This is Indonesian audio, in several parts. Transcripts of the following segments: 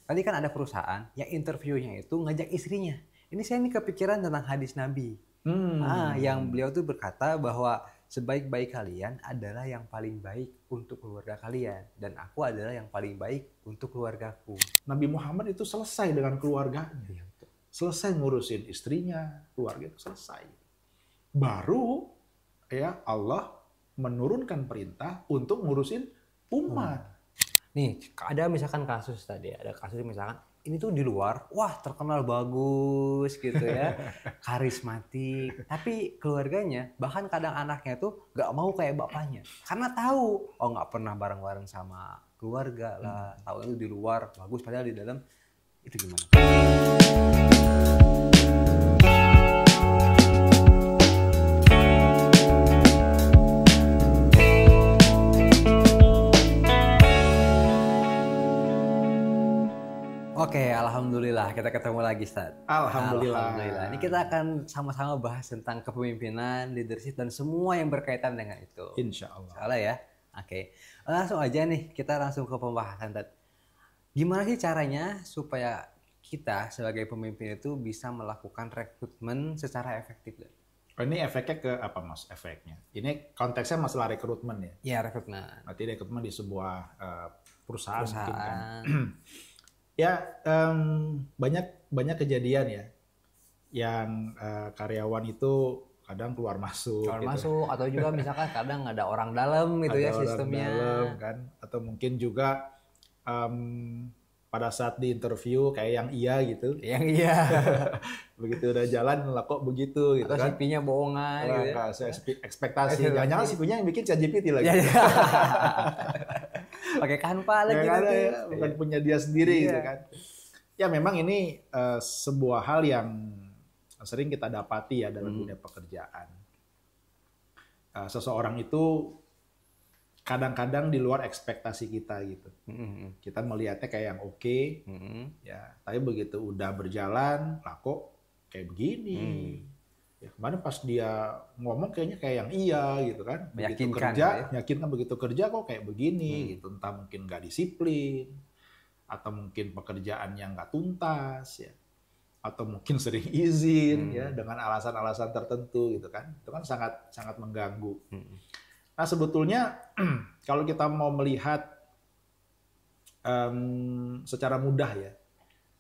tadi kan ada perusahaan yang interviewnya itu ngajak istrinya. Ini saya nih kepikiran tentang hadis Nabi. Yang beliau tuh berkata bahwa sebaik-baik kalian adalah yang paling baik untuk keluarga kalian. Dan aku adalah yang paling baik untuk keluargaku. Nabi Muhammad itu selesai dengan keluarganya. Iya. Selesai ngurusin istrinya, keluarga itu selesai. Baru ya Allah menurunkan perintah untuk ngurusin umat. Nih, ada misalkan kasus tadi, ada kasus misalkan ini tuh di luar, wah terkenal bagus gitu ya, karismatik. Tapi keluarganya, bahkan kadang anaknya tuh nggak mau kayak bapaknya. Karena tahu, oh nggak pernah bareng-bareng sama keluarga lah. Tahu itu di luar bagus, padahal di dalam itu gimana? Oke, alhamdulillah kita ketemu lagi, Ustaz. Alhamdulillah. Ini kita akan sama-sama bahas tentang kepemimpinan, leadership, dan semua yang berkaitan dengan itu. Insya Allah. Salah ya? Oke. Langsung aja nih, kita langsung ke pembahasan, Ustaz. Gimana sih caranya supaya kita sebagai pemimpin itu bisa melakukan rekrutmen secara efektif, Ustaz? Ini efeknya ke apa, Mas? Efeknya. Ini konteksnya masalah rekrutmen ya? Ya, rekrutmen. Berarti rekrutmen di sebuah perusahaan. Mungkin kan. Ya, banyak kejadian ya yang karyawan itu kadang keluar masuk Atau juga misalkan kadang ada orang dalam gitu ya sistemnya. dalam, kan, atau mungkin juga pada saat di interview kayak yang iya gitu. Yang iya. Begitu udah jalan lah kok begitu gitu Atau kan. CV-nya bohongan gitu ya. Ekspektasi. Jangan-jangan CV-nya yang bikin ChatGPT lagi. Pakai Canva lagi Ada nanti. ya, bukan punya dia sendiri gitu kan. Ya memang ini sebuah hal yang sering kita dapati ya dalam dunia pekerjaan. Seseorang itu kadang-kadang di luar ekspektasi kita gitu. Kita melihatnya kayak yang oke, ya, tapi begitu udah berjalan, lah kok kayak begini. Ya, kemarin pas dia ngomong kayaknya kayak yang iya gitu kan. Begitu Meyakinkan, kerja, ya? meyakinkan, begitu kerja kok kayak begini gitu. Entah mungkin nggak disiplin, atau mungkin pekerjaan yang nggak tuntas ya, atau mungkin sering izin ya dengan alasan-alasan tertentu gitu kan. Itu kan sangat sangat mengganggu. Nah sebetulnya kalau kita mau melihat secara mudah ya,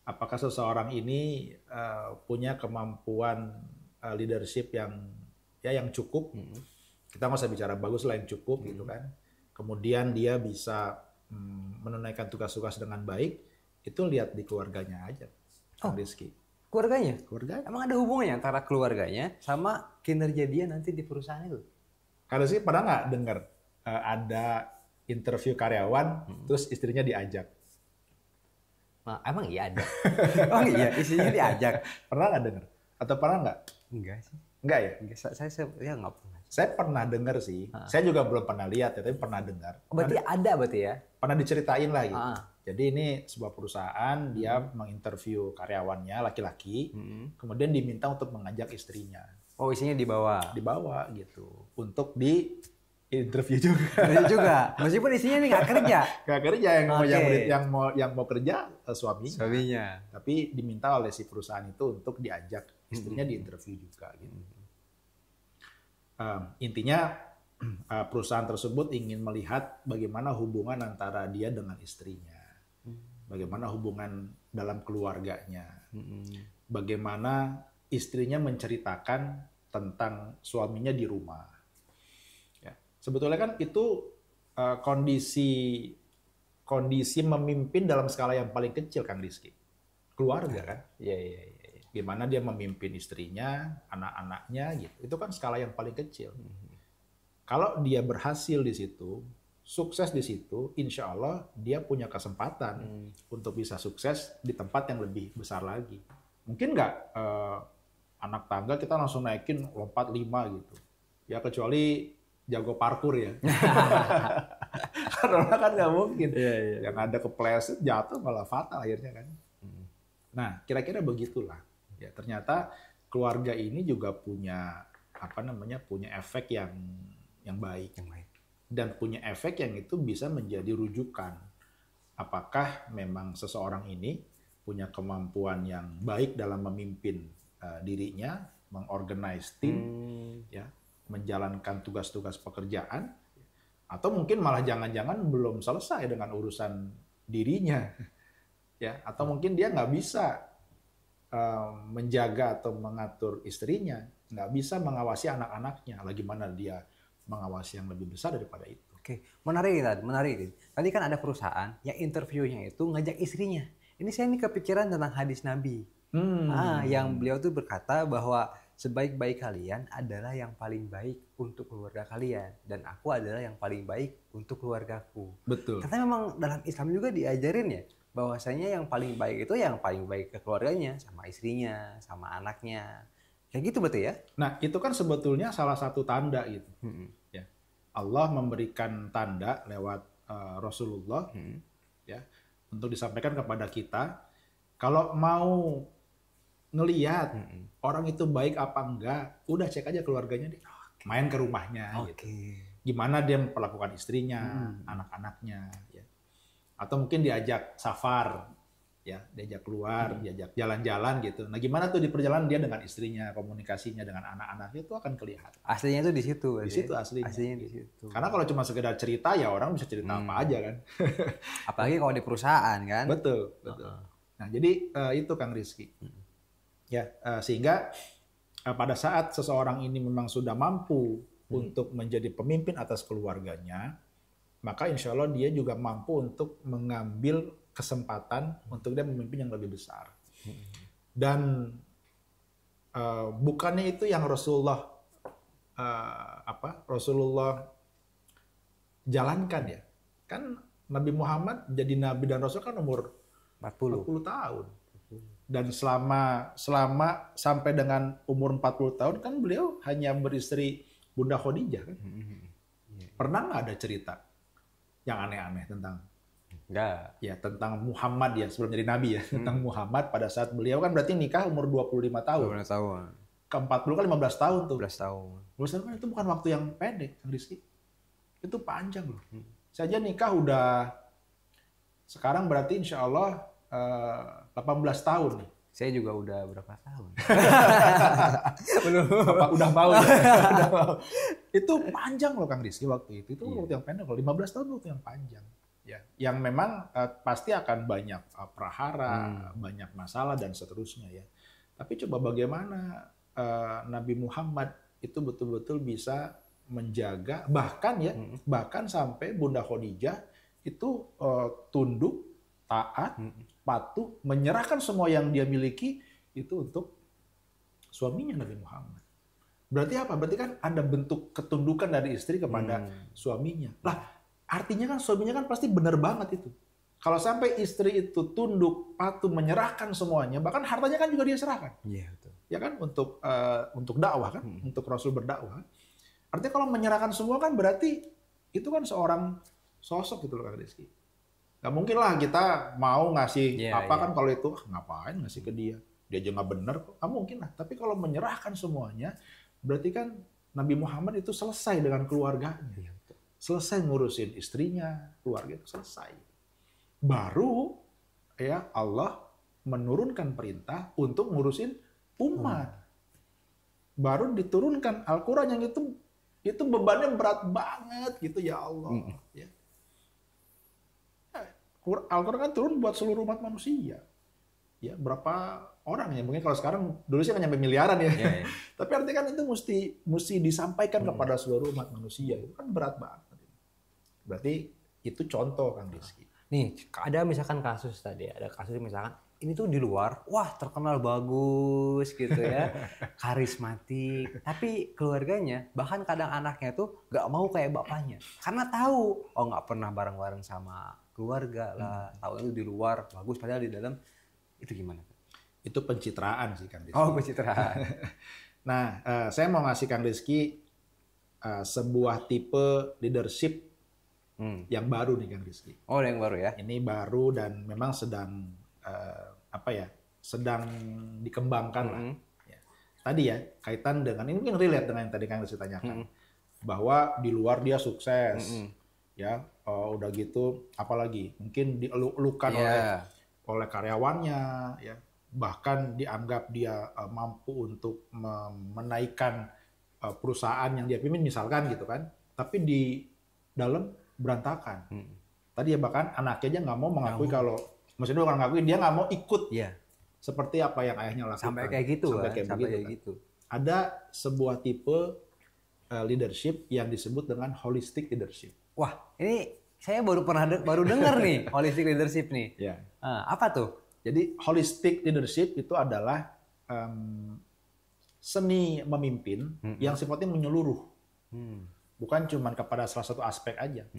apakah seseorang ini punya kemampuan leadership yang cukup, kita nggak usah bicara bagus lah, yang cukup gitu kan. Kemudian dia bisa menunaikan tugas-tugas dengan baik, itu lihat di keluarganya aja, Kang Rizky. Keluarganya? Keluarga. Emang ada hubungannya antara keluarganya sama kinerja dia nanti di perusahaan itu? Kang Rizky pernah nggak dengar ada interview karyawan, terus istrinya diajak? Nah, emang iya ada? Oh iya, istrinya diajak? Pernah nggak dengar? Atau pernah nggak? Enggak sih. Enggak ya? Enggak, saya nggak pernah. Saya pernah dengar sih. Saya juga belum pernah lihat ya, tapi pernah dengar. Berarti ada berarti ya? Pernah diceritain lah gitu. Ah. Jadi ini sebuah perusahaan, dia menginterview karyawannya laki-laki, kemudian diminta untuk mengajak istrinya. Oh, istrinya dibawa? Dibawa gitu. Untuk di interview juga. Interview juga? Meskipun istrinya nih nggak kerja? Nggak kerja, yang mau kerja suaminya. Suaminya. Tapi diminta oleh si perusahaan itu untuk diajak istrinya di interview juga gitu. Intinya perusahaan tersebut ingin melihat bagaimana hubungan antara dia dengan istrinya, bagaimana hubungan dalam keluarganya, bagaimana istrinya menceritakan tentang suaminya di rumah. Ya, sebetulnya kan itu kondisi memimpin dalam skala yang paling kecil, Kang Rizky. Keluarga kan? Iya. Gimana dia memimpin istrinya, anak-anaknya gitu. Itu kan skala yang paling kecil. Kalau dia berhasil di situ, sukses di situ, insya Allah dia punya kesempatan untuk bisa sukses di tempat yang lebih besar lagi. Mungkin nggak anak tangga kita langsung naikin lompat 5 gitu. Ya kecuali jago parkur ya. Karena kan nggak mungkin. Yang ada kepleset jatuh malah fatal akhirnya kan. Nah kira-kira begitulah. Ya ternyata keluarga ini juga punya punya efek yang baik. Dan punya efek yang itu bisa menjadi rujukan apakah memang seseorang ini punya kemampuan yang baik dalam memimpin dirinya, mengorganize tim, ya, menjalankan tugas-tugas pekerjaan, atau mungkin malah jangan-jangan belum selesai dengan urusan dirinya, ya, atau mungkin dia nggak bisa menjaga atau mengatur istrinya, nggak bisa mengawasi anak-anaknya, lagi mana dia mengawasi yang lebih besar daripada itu. Oke, menarik tadi, menarik. Tadi kan ada perusahaan yang interviewnya itu ngajak istrinya. Ini saya nih kepikiran tentang hadis Nabi. Yang beliau tuh berkata bahwa sebaik-baik kalian adalah yang paling baik untuk keluarga kalian, dan aku adalah yang paling baik untuk keluargaku. Betul. Karena memang dalam Islam juga diajarin ya, bahwasanya yang paling baik itu yang paling baik ke keluarganya, sama istrinya, sama anaknya. Kayak gitu betul ya? Nah, itu kan sebetulnya salah satu tanda gitu. Ya. Allah memberikan tanda lewat Rasulullah, ya, untuk disampaikan kepada kita. Kalau mau ngelihat orang itu baik apa enggak, udah cek aja keluarganya deh. Main ke rumahnya, gitu. Gimana dia memperlakukan istrinya, anak-anaknya, ya. Atau mungkin diajak safar, ya, diajak keluar, diajak jalan-jalan gitu. Nah, gimana tuh di perjalanan dia dengan istrinya, komunikasinya dengan anak-anaknya, itu akan kelihatan. Aslinya itu di situ. Di situ aslinya. Aslinya di situ. Karena kalau cuma sekedar cerita, ya orang bisa cerita apa aja kan. Apalagi kalau di perusahaan kan. Betul, betul. Nah, jadi itu Kang Rizky. Ya, sehingga pada saat seseorang ini memang sudah mampu untuk menjadi pemimpin atas keluarganya, maka insya Allah dia juga mampu untuk mengambil kesempatan untuk dia memimpin yang lebih besar. Dan bukannya itu yang Rasulullah jalankan ya. Kan Nabi Muhammad jadi nabi dan rasul kan umur 40 tahun. Dan selama sampai dengan umur 40 tahun kan beliau hanya beristri Bunda Khadijah kan. Pernah nggak ada cerita yang aneh-aneh tentang tentang Muhammad ya sebelum jadi nabi ya, tentang Muhammad pada saat beliau kan berarti nikah umur 25 tahun. 25 tahun. Ke 40 kan 15 tahun tuh. 15 tahun. 15 tahun kan itu bukan waktu yang pendek, Kang Rizky. Itu panjang loh. Saya aja nikah udah sekarang berarti insya Allah 18 tahun nih. Saya juga udah berapa tahun? Udah mau ya? Udah mau. Itu panjang loh Kang Rizky waktu itu. Itu waktu yang pendek loh. 15 tahun waktu yang panjang. Ya, yang memang pasti akan banyak prahara, banyak masalah dan seterusnya ya. Tapi coba bagaimana Nabi Muhammad itu betul-betul bisa menjaga, bahkan sampai Bunda Khadijah itu tunduk, taat, patuh, menyerahkan semua yang dia miliki itu untuk suaminya Nabi Muhammad. Berarti apa? Berarti kan ada bentuk ketundukan dari istri kepada suaminya. Lah, artinya kan suaminya kan pasti benar banget itu. Kalau sampai istri itu tunduk, patuh, menyerahkan semuanya, bahkan hartanya kan juga dia serahkan. Iya, betul. Ya kan untuk dakwah kan, untuk Rasul berdakwah. Artinya kalau menyerahkan semua kan berarti itu kan seorang sosok gitu loh Kang Rizky. Gak mungkin lah kita mau ngasih kan kalau itu ngapain ngasih ke dia aja nggak bener kok, nggak mungkin lah. Tapi kalau menyerahkan semuanya berarti kan Nabi Muhammad itu selesai dengan keluarganya, selesai ngurusin istrinya, keluarga itu selesai. Baru ya Allah menurunkan perintah untuk ngurusin umat. Baru diturunkan Al-Quran yang itu bebannya berat banget gitu ya Allah. Ya. Al-Quran kan turun buat seluruh umat manusia. Ya, berapa orang ya? Mungkin kalau sekarang dulu sih kan nyampe miliaran ya. Tapi artinya kan itu mesti disampaikan kepada seluruh umat manusia. Itu kan berat banget. Berarti itu contoh Kang Rizky. Nih, ada misalkan kasus tadi, ada kasus misalkan ini tuh di luar, wah terkenal bagus gitu ya, karismatik, tapi keluarganya, bahkan kadang anaknya tuh gak mau kayak bapaknya, karena tahu, oh gak pernah bareng-bareng sama keluarga lah, tahu itu di luar bagus, padahal di dalam itu gimana? Itu pencitraan sih Kang Rizky. Oh, pencitraan. Nah, saya mau ngasih Kang Rizky sebuah tipe leadership yang baru nih Kang Rizky. Oh, yang baru ya? Ini baru dan memang sedang sedang dikembangkan lah. Ya. Tadi ya kaitan dengan ini mungkin relate dengan yang tadi Kang Rizky tanyakan, bahwa di luar dia sukses, ya udah gitu apalagi mungkin dieluk-elukan oleh karyawannya, ya bahkan dianggap dia mampu untuk menaikkan perusahaan yang dia pimpin misalkan gitu kan, tapi di dalam berantakan. Tadi ya bahkan anaknya aja nggak mau mengakui kalau, maksudnya bukan mengakui, dia nggak mau ikut seperti apa yang ayahnya lakukan. Sampai kayak gitu, sampai kayak gitu. Ada sebuah tipe leadership yang disebut dengan holistic leadership. Wah, ini saya baru dengar nih holistic leadership nih. Apa tuh? Jadi holistic leadership itu adalah seni memimpin yang sifatnya menyeluruh. Bukan cuma kepada salah satu aspek aja.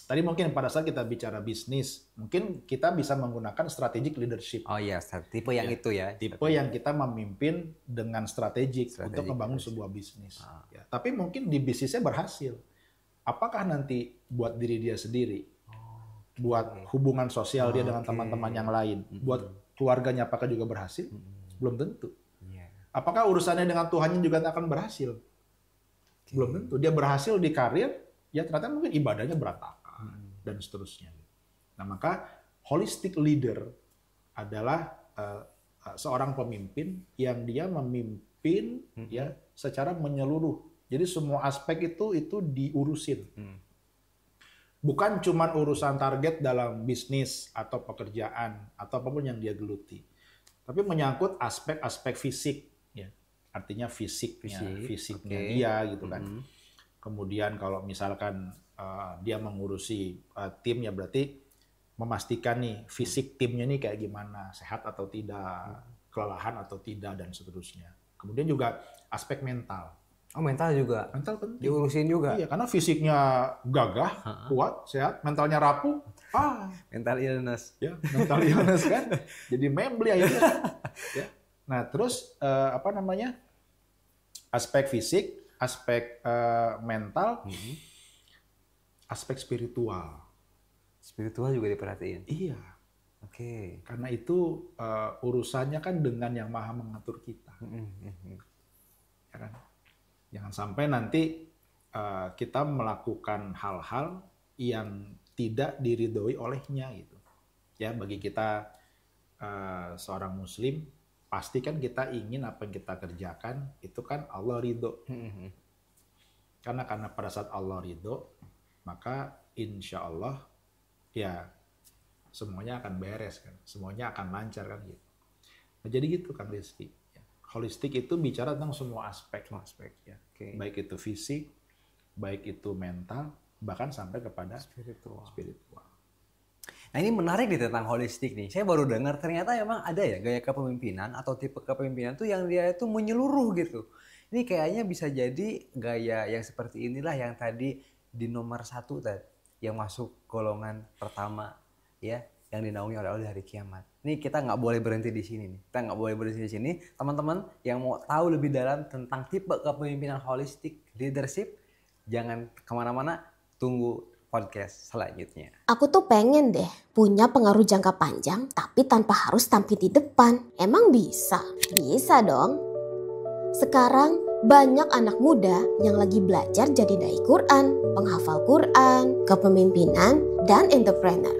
Tadi mungkin pada saat kita bicara bisnis, mungkin kita bisa menggunakan strategic leadership. Oh iya, tipe yang itu ya. Tipe yang kita memimpin dengan strategik untuk membangun sebuah bisnis. Ya, tapi mungkin di bisnisnya berhasil. Apakah nanti buat diri dia sendiri? Buat hubungan sosial dia dengan teman-teman yang lain? Buat keluarganya apakah juga berhasil? Belum tentu. Apakah urusannya dengan Tuhannya juga akan berhasil? Belum tentu. Dia berhasil di karir, ya ternyata mungkin ibadahnya berantakan dan seterusnya. Nah, maka holistic leader adalah seorang pemimpin yang dia memimpin ya secara menyeluruh. Jadi semua aspek itu diurusin. Bukan cuma urusan target dalam bisnis atau pekerjaan atau apapun yang dia geluti. Tapi menyangkut aspek-aspek fisik. Artinya fisiknya dia gitu kan. Kemudian kalau misalkan dia mengurusi tim ya berarti memastikan nih fisik timnya nih kayak gimana, sehat atau tidak, kelelahan atau tidak dan seterusnya. Kemudian juga aspek mental. Oh, mental juga. Mental penting. Diurusin juga. Iya, karena fisiknya gagah, kuat, sehat, mentalnya rapuh. Mental illness. Ya, mental illness kan. Jadi membeli akhirnya. Ya. Nah, terus aspek fisik, aspek mental, aspek spiritual. Spiritual juga diperhatiin? Iya. Oke. Karena itu urusannya kan dengan yang maha mengatur kita. Ya kan? Jangan sampai nanti kita melakukan hal-hal yang tidak diridhoi olehnya gitu. Ya, bagi kita seorang muslim, pasti kan kita ingin apa yang kita kerjakan itu kan Allah ridho. Karena pada saat Allah ridho, maka insya Allah ya semuanya akan beres kan, semuanya akan lancar kan gitu. Nah, jadi gitu Kang Rizky. Holistik itu bicara tentang semua aspek ya. Baik itu fisik, baik itu mental, bahkan sampai kepada spiritual. Nah, ini menarik nih tentang holistik nih. Saya baru dengar ternyata memang ada ya gaya kepemimpinan atau tipe kepemimpinan tuh yang dia itu menyeluruh gitu. Ini kayaknya bisa jadi gaya yang seperti inilah yang tadi di nomor 1 tadi, yang masuk golongan pertama ya, yang dinaungi oleh Allah hari kiamat. Nih kita nggak boleh berhenti di sini nih. Kita nggak boleh berhenti di sini. Teman-teman yang mau tahu lebih dalam tentang tipe kepemimpinan holistic leadership, jangan kemana-mana, tunggu podcast selanjutnya. Aku tuh pengen deh punya pengaruh jangka panjang tapi tanpa harus tampil di depan. Emang bisa? Bisa dong. Sekarang banyak anak muda yang lagi belajar jadi dai Quran, penghafal Quran, kepemimpinan, dan entrepreneur.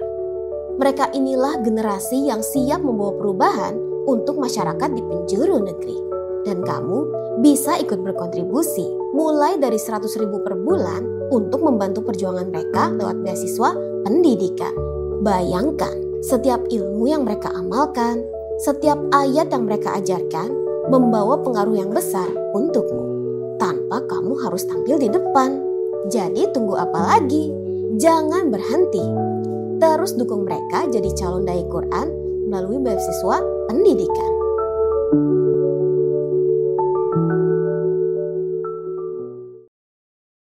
Mereka inilah generasi yang siap membawa perubahan untuk masyarakat di penjuru negeri. Dan kamu bisa ikut berkontribusi mulai dari 100.000 per bulan untuk membantu perjuangan mereka lewat beasiswa pendidikan. Bayangkan, setiap ilmu yang mereka amalkan, setiap ayat yang mereka ajarkan membawa pengaruh yang besar untukmu tanpa kamu harus tampil di depan. Jadi tunggu apa lagi? Jangan berhenti. Terus dukung mereka jadi calon dai Quran melalui beasiswa pendidikan.